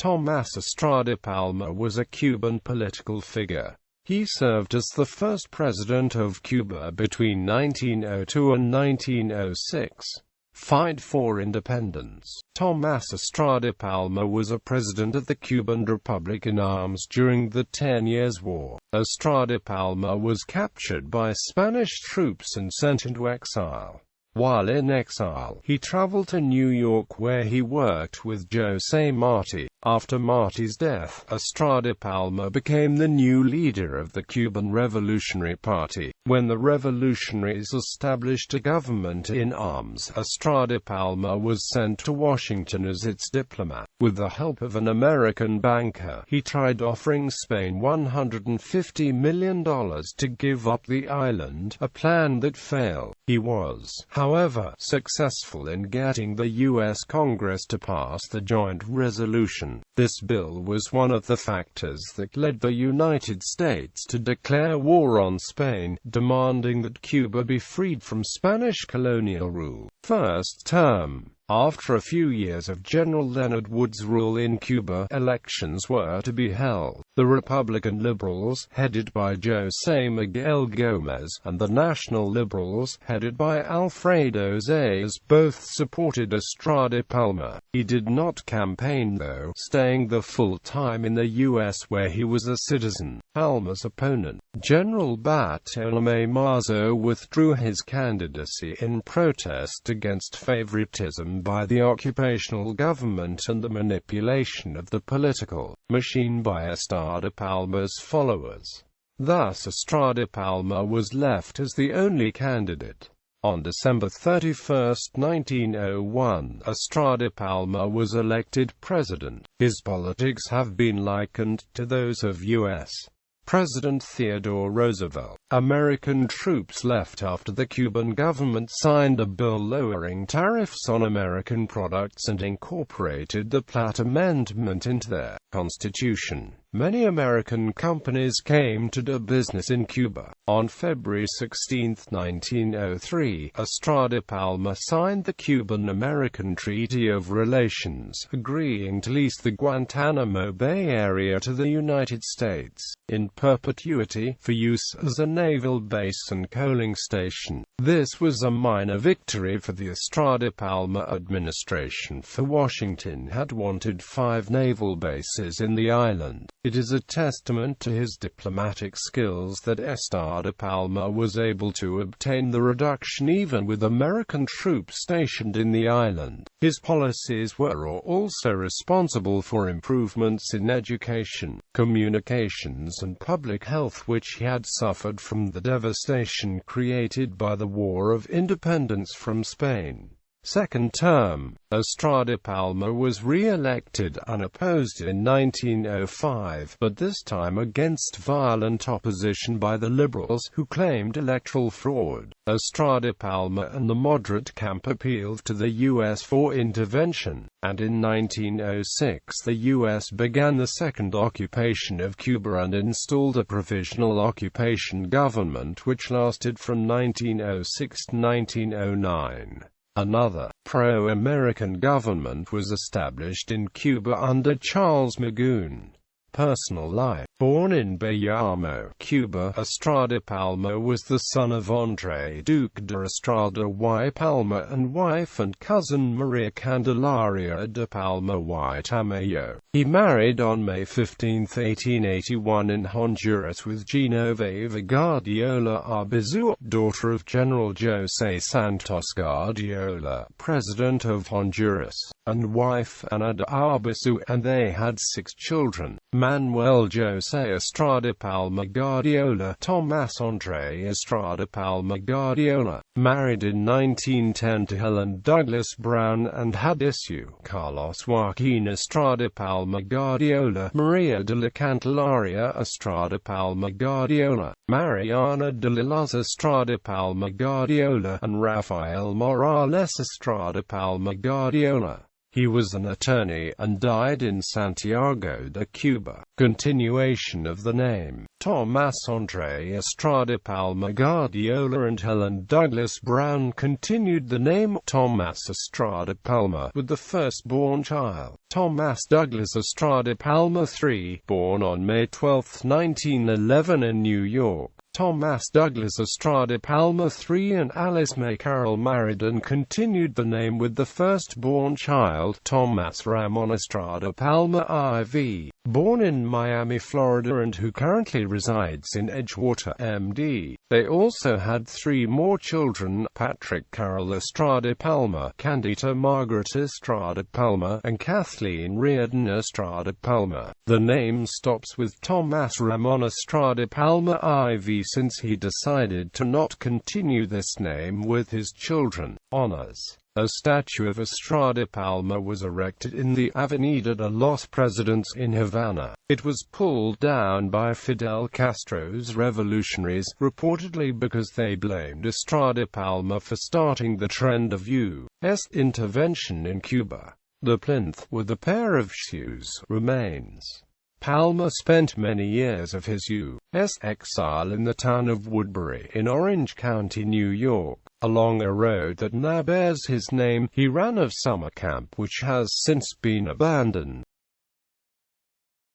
Tomás Estrada Palma was a Cuban political figure. He served as the first president of Cuba between 1902 and 1906. Fight for independence. Tomás Estrada Palma was a president of the Cuban Republic in arms during the 10 Years' War. Estrada Palma was captured by Spanish troops and sent into exile. While in exile, he traveled to New York where he worked with José Martí. After Martí's death, Estrada Palma became the new leader of the Cuban Revolutionary Party. When the revolutionaries established a government in arms, Estrada Palma was sent to Washington as its diplomat. With the help of an American banker, he tried offering Spain $150 million to give up the island, a plan that failed. He was, however, successful in getting the U.S. Congress to pass the joint resolution. This bill was one of the factors that led the United States to declare war on Spain, demanding that Cuba be freed from Spanish colonial rule. First term. After a few years of General Leonard Wood's rule in Cuba, elections were to be held. The Republican Liberals, headed by José Miguel Gómez, and the National Liberals, headed by Alfredo Zayas, both supported Estrada Palma. He did not campaign though, staying the full time in the U.S. where he was a citizen. Palma's opponent, General Bartolomé Mazo, withdrew his candidacy in protest against favoritism by the occupational government and the manipulation of the political machine by Estrada Palma's followers. Thus Estrada Palma was left as the only candidate. On December 31, 1901, Estrada Palma was elected president. His politics have been likened to those of U.S. President Theodore Roosevelt. American troops left after the Cuban government signed a bill lowering tariffs on American products and incorporated the Platt Amendment into their constitution. Many American companies came to do business in Cuba. On February 16, 1903, Estrada Palma signed the Cuban-American Treaty of Relations, agreeing to lease the Guantanamo Bay area to the United States, in perpetuity, for use as a naval base and coaling station. This was a minor victory for the Estrada Palma administration, for Washington had wanted 5 naval bases in the island. It is a testament to his diplomatic skills that Estrada Palma was able to obtain the reduction even with American troops stationed in the island. His policies were also responsible for improvements in education, communications and public health which he had suffered from the devastation created by the War of Independence from Spain. Second term, Estrada Palma was re-elected unopposed in 1905, but this time against violent opposition by the Liberals, who claimed electoral fraud. Estrada Palma and the moderate camp appealed to the U.S. for intervention, and in 1906 the U.S. began the second occupation of Cuba and installed a provisional occupation government which lasted from 1906 to 1909. Another, pro-American government was established in Cuba under Charles Magoon. Personal life. Born in Bayamo, Cuba, Estrada Palma was the son of André Duque de Estrada y Palma and wife and cousin Maria Candelaria de Palma y Tamayo. He married on May 15, 1881 in Honduras with Genoveva Guardiola Arbizu, daughter of General José Santos Guardiola, President of Honduras, and wife Ana de Arbizu, and they had 6 children. Manuel José Estrada Palma Guardiola, Tomás André Estrada Palma Guardiola, married in 1910 to Helen Douglas Brown and had issue Carlos Joaquin Estrada Palma Guardiola, Maria de la Candelaria Estrada Palma Guardiola, Mariana de Lilas Estrada Palma Guardiola, and Rafael Morales Estrada Palma Guardiola. He was an attorney, and died in Santiago de Cuba. Continuation of the name: Tomás Andre Estrada Palma Guardiola and Helen Douglas Brown continued the name Tomás Estrada Palma with the firstborn child, Tomás Douglas Estrada Palma III, born on May 12, 1911 in New York. Tomás Douglas Estrada Palma III and Alice May Carroll married and continued the name with the firstborn child, Tomás Ramón Estrada Palma IV, born in Miami, Florida and who currently resides in Edgewater, MD. They also had 3 more children: Patrick Carroll Estrada Palma, Candida Margaret Estrada Palma, and Kathleen Reardon Estrada Palma. The name stops with Tomás Ramón Estrada Palma IV since he decided to not continue this name with his children. Honors: a statue of Estrada Palma was erected in the Avenida de los Presidentes in Havana. It was pulled down by Fidel Castro's revolutionaries, reportedly because they blamed Estrada Palma for starting the trend of U.S. intervention in Cuba. The plinth with a pair of shoes remains. Palma spent many years of his U.S. exile in the town of Woodbury in Orange County, New York. Along a road that now bears his name, he ran a summer camp which has since been abandoned.